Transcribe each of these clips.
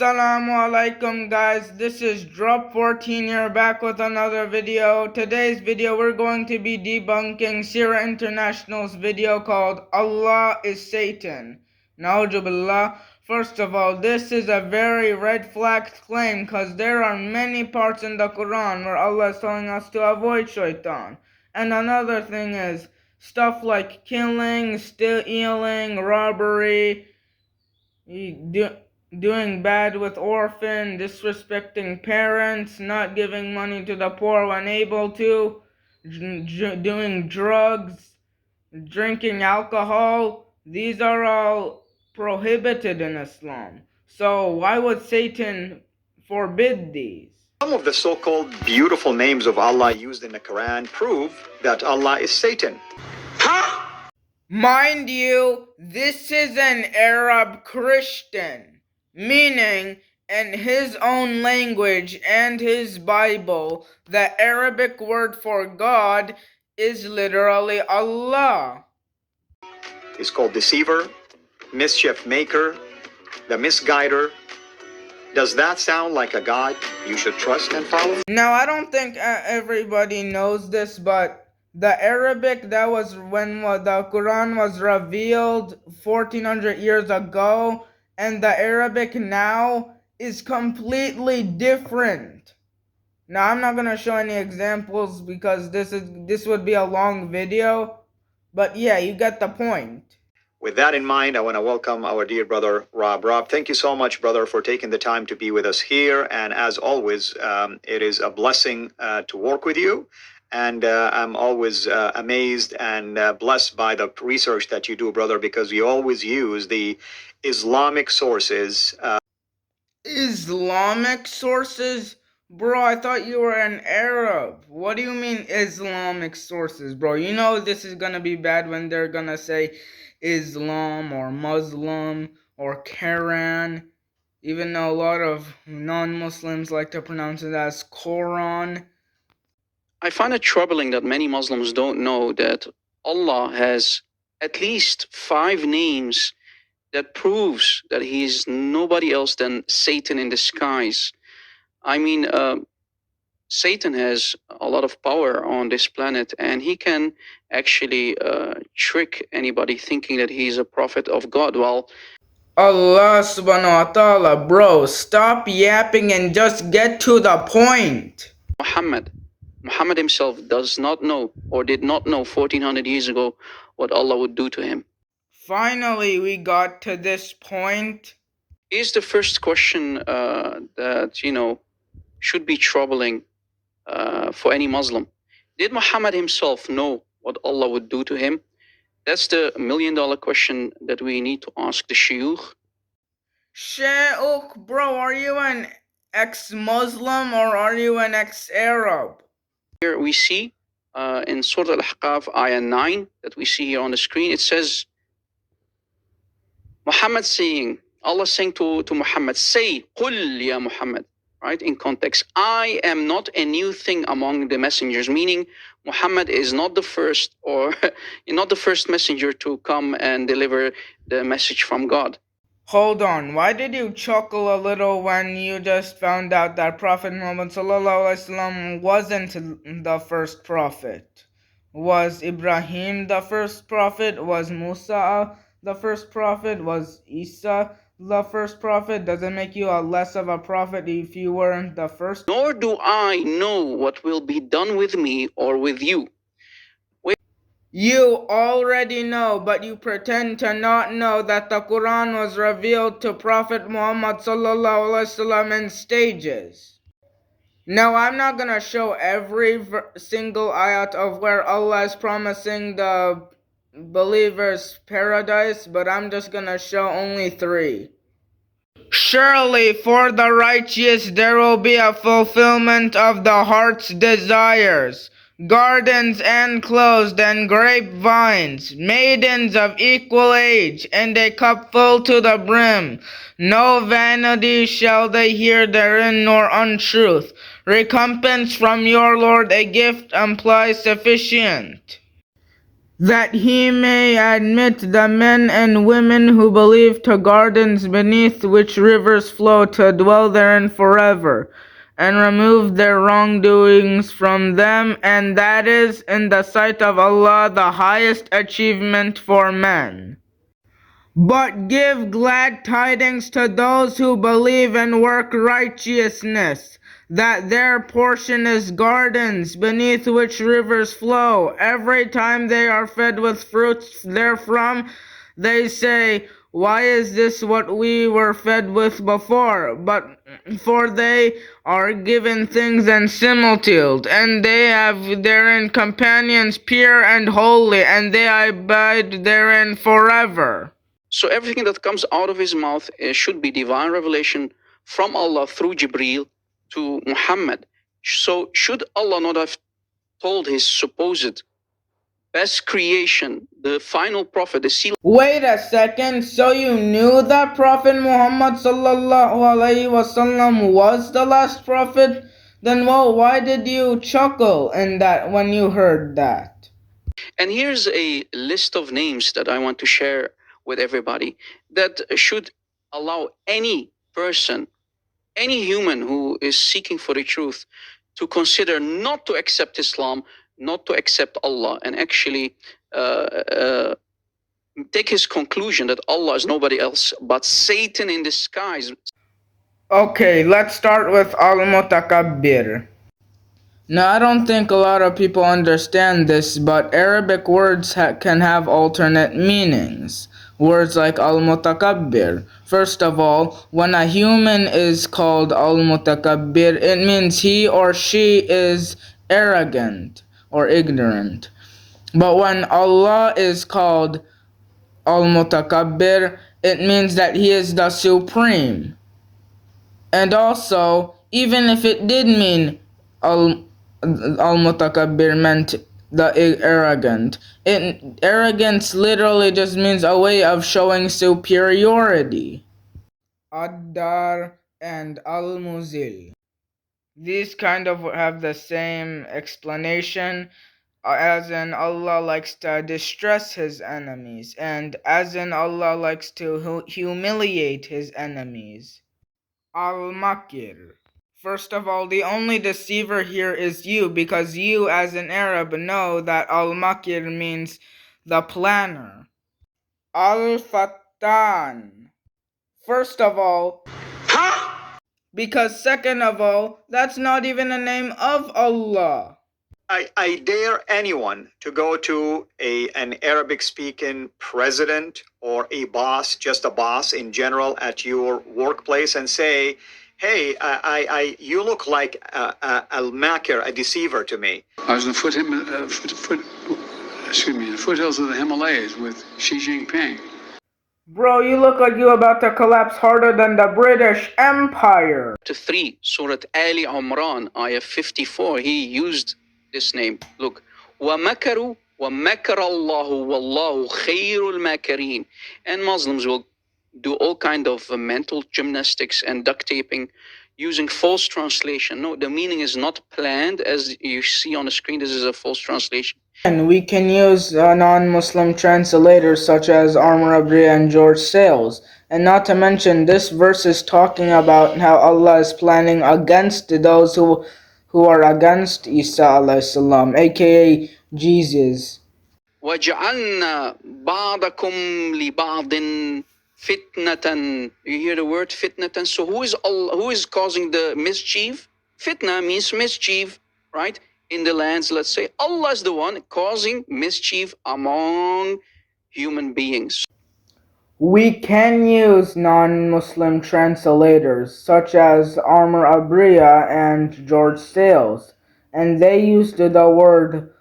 Assalamu alaikum guys, this is Drop 14 here back with another video. Today's video we're going to be debunking Sierra International's video called Allah is Satan. Na'udhu billah. First of all, this is a very red flag claim because there are many parts in the Quran where Allah is telling us to avoid shaitan. And another thing is stuff like killing, stealing, robbery, doing bad with orphan, disrespecting parents, not giving money to the poor when able to, doing drugs, drinking alcohol. These are all prohibited in Islam. So why would Satan forbid these? Some of the so-called beautiful names of Allah used in the Quran prove that Allah is Satan. Mind you, this is an Arab Christian, meaning in his own language and his Bible, the Arabic word for God is literally Allah. He's called deceiver, mischief maker, the misguider. Does that sound like a God you should trust and follow? Now, I don't think everybody knows this, but the Arabic that was when the Quran was revealed 1400 years ago, and the Arabic now is completely different. Now, I'm not gonna show any examples because this would be a long video, but yeah, you get the point. With that in mind, I want to welcome our dear brother, Rob. Rob, thank you so much, brother, for taking the time to be with us here. And as always, it is a blessing to work with you. And I'm always amazed and blessed by the research that you do, brother, because you always use the Islamic sources. Islamic sources? Bro, I thought you were an Arab. What do you mean Islamic sources, bro? You know this is gonna be bad when they're gonna say Islam or Muslim or Quran, even though a lot of non-Muslims like to pronounce it as Quran. I find it troubling that many Muslims don't know that Allah has at least 5 names that proves that he is nobody else than Satan in disguise. I mean, Satan has a lot of power on this planet, and he can actually trick anybody thinking that he's a prophet of God. Well, Allah subhanahu wa ta'ala, bro, stop yapping and just get to the point. Muhammad himself does not know, or did not know 1400 years ago, what Allah would do to him. Finally, we got to this point. Here's the first question that, should be troubling for any Muslim. Did Muhammad himself know what Allah would do to him? That's the $1,000,000 question that we need to ask the Shuyukh. Shaykh, bro, are you an ex-Muslim or are you an ex-Arab? Here we see in Surah Al-Ahqaf, ayah 9, that we see here on the screen, it says, Muhammad saying, Allah saying to Muhammad, say, قُلْ ya Muhammad. Right, in context, I am not a new thing among the messengers, meaning Muhammad is not the first, or not the first messenger to come and deliver the message from God. Hold on, why did you chuckle a little when you just found out that Prophet Muhammad ﷺ wasn't the first prophet? Was Ibrahim the first prophet? Was Musa the first prophet? Was Isa the first prophet? Does it make you a less of a prophet if you weren't the first? Nor do I know what will be done with me or with you. You already know, but you pretend to not know that the Quran was revealed to Prophet Muhammad ﷺ in stages. Now, I'm not gonna show every single ayat of where Allah is promising the believers paradise, but I'm just gonna show only 3. Surely for the righteous there will be a fulfillment of the heart's desires, gardens enclosed and grapevines, maidens of equal age, and a cup full to the brim. No vanity shall they hear therein, nor untruth. Recompense from your Lord, a gift amply sufficient. that he may admit the men and women who believe to gardens beneath which rivers flow to dwell therein forever, and remove their wrongdoings from them, and that is, in the sight of Allah, the highest achievement for men. But give glad tidings to those who believe and work righteousness, that their portion is gardens beneath which rivers flow. Every time they are fed with fruits therefrom, they say, "Why is this what we were fed with before?" But for they are given things and similitude, and they have therein companions pure and holy, and they abide therein forever. So everything that comes out of his mouth should be divine revelation from Allah through Jibreel to Muhammad. So should Allah not have told his supposed best creation, the final prophet, the seal? Wait a second, so you knew that Prophet Muhammad sallallahu alaihi wasallam was the last prophet? Then well, why did you chuckle in that when you heard that? And here's a list of names that I want to share with everybody that should allow any person, any human who is seeking for the truth, to consider not to accept Islam, not to accept Allah, and actually take his conclusion that Allah is nobody else but Satan in disguise. Okay, let's start with al-mutakabbir. Now, I don't think a lot of people understand this, but Arabic words can have alternate meanings. Words like al-mutakabbir. First of all, when a human is called al-mutakabbir, it means he or she is arrogant or ignorant. But when Allah is called al-mutakabbir, it means that he is the supreme. And also, even if it did mean al-mutakabbir meant the arrogant, arrogance literally just means a way of showing superiority. Ad-dar and al-muzil. These kind of have the same explanation, as in Allah likes to distress his enemies, and as in Allah likes to humiliate his enemies. Al-Makir. First of all, the only deceiver here is you, because you, as an Arab, know that Al-Makir means the planner. Al-Fattan. First of all, because second of all, that's not even a name of Allah. I dare anyone to go to an Arabic-speaking president or a boss, just a boss in general, at your workplace and say, "Hey, you look like a makir, a deceiver to me." I was in the foothills of the Himalayas with Xi Jinping. Bro, you look like you're about to collapse harder than the British Empire. To 3, Surah Ali Imran, ayah 54, he used this name. Look, وَمَكَرُوا وَمَكَرَ اللَّهُ وَاللَّهُ خَيْرُ الْمَاكِرِينَ. And Muslims will do all kind of mental gymnastics and duct taping using false translation. No, the meaning is not planned as you see on the screen. This is a false translation. And we can use non-Muslim translators such as Amr Abri and George Sales. And not to mention, this verse is talking about how Allah is planning against those who are against Isa alayhi salam, aka Jesus. وَجَعَلْنَا بَعْضَكُمْ لِبَعْضٍ fitnatan. You hear the word fitnatan? So who is causing the mischief? Fitna means mischief, right? In the lands, let's say Allah is the one causing mischief among human beings. We can use non-Muslim translators such as Amr Abriya and George Sales, and they used the word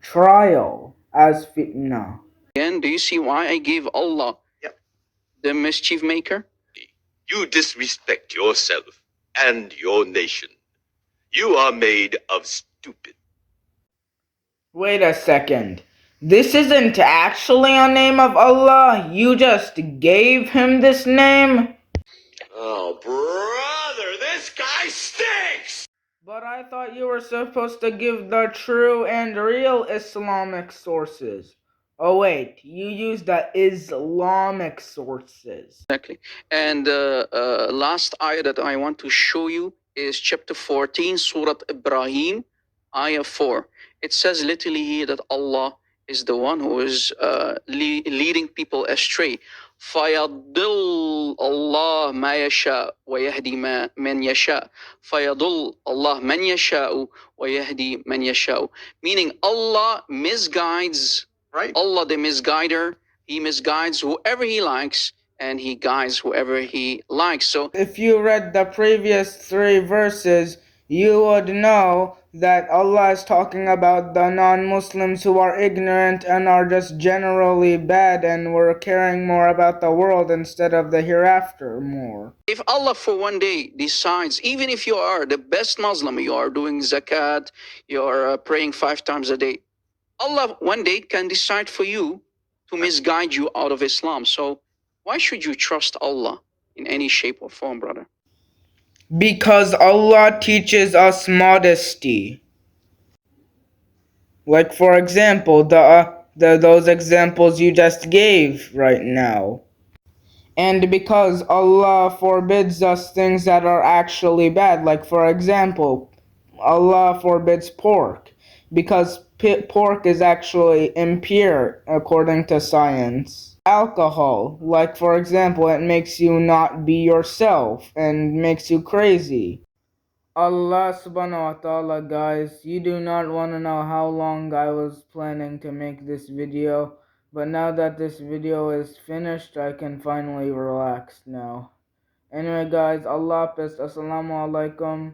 trial as fitna. Again, do you see why I gave Allah the mischief maker? You disrespect yourself and your nation. You are made of stupid. Wait a second. This isn't actually a name of Allah. You just gave him this name? Oh, brother, this guy stinks! But I thought you were supposed to give the true and real Islamic sources. Oh wait, you use the Islamic sources. Exactly. And last ayah that I want to show you is chapter 14, Surah Ibrahim, ayah 4. It says literally here that Allah is the one who is leading people astray. فَيَضِلُّ اللَّهُ مَا يَشَاءُ وَيَهْدِي مَنْ يَشَاءُ فَيَضُلُّ اللَّهُ مَنْ يَشَاءُ وَيَهْدِي مَنْ يَشَاءُ. Meaning Allah misguides, right? Allah the misguider, He misguides whoever He likes, and He guides whoever He likes. So If you read the previous 3 verses, you would know that Allah is talking about the non-Muslims who are ignorant and are just generally bad and were caring more about the world instead of the hereafter more. if Allah for one day decides, even if you are the best Muslim, you are doing zakat, you are praying 5 times a day, Allah one day can decide for you to misguide you out of Islam. So why should you trust Allah in any shape or form, brother? Because Allah teaches us modesty. Like for example, those examples you just gave right now. And because Allah forbids us things that are actually bad, like for example, Allah forbids pork, because pork is actually impure according to science. Alcohol, like for example, it makes you not be yourself and makes you crazy. Allah subhanahu wa ta'ala, guys, you do not want to know how long I was planning to make this video, but now that this video is finished, I can finally relax now. Anyway guys, Allah Hafiz, Assalamu alaikum.